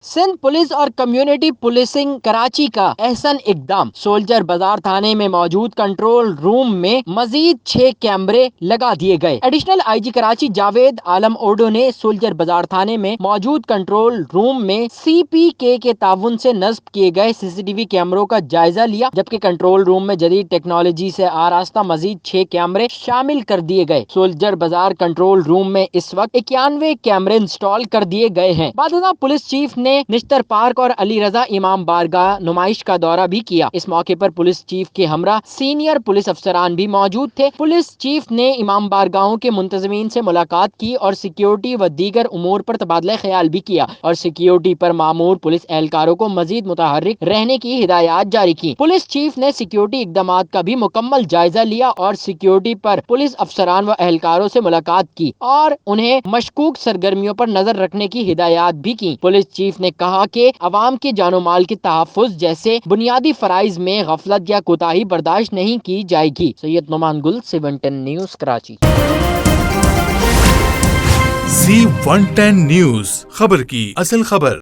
Sindh police اور community policing Karachi کا احسن اقدام، سولجر بازار تھانے میں موجود کنٹرول روم میں مزید 6 کیمرے لگا دیے گئے۔ Additional I G Karachi Javed Alam Odho نے سولجر بازار تھانے میں موجود کنٹرول روم میں سی پی کے تعاون سے نصب کیے گئے سی سی ٹی وی کیمروں کا جائزہ لیا، جبکہ کنٹرول روم میں جدید ٹیکنالوجی سے آراستہ مزید 6 کیمرے شامل کر دیے گئے۔ سولجر بازار کنٹرول روم میں اس وقت 91 کیمرے انسٹال کر دیے گئے ہیں۔ بعد ازاں پولیس چیف نے نشتر پارک اور علی رضا امام بارگاہ نمائش کا دورہ بھی کیا۔ اس موقع پر پولیس چیف کے ہمراہ سینئر پولیس افسران بھی موجود تھے۔ پولیس چیف نے امام بارگاہوں کے منتظمین سے ملاقات کی اور سیکیورٹی و دیگر امور پر تبادلہ خیال بھی کیا اور سیکیورٹی پر مامور پولیس اہلکاروں کو مزید متحرک رہنے کی ہدایات جاری کی۔ پولیس چیف نے سیکیورٹی اقدامات کا بھی مکمل جائزہ لیا اور سیکیورٹی پر پولیس افسران و اہلکاروں سے ملاقات کی اور انہیں مشکوک سرگرمیوں پر نظر رکھنے کی ہدایات بھی کی۔ پولیس چیف نے کہا کہ عوام کے جان و مال کے تحفظ جیسے بنیادی فرائض میں غفلت یا کوتاہی برداشت نہیں کی جائے گی۔ سید نعمان گل، C110 news, Karachi. C110 news, خبر کی اصل خبر۔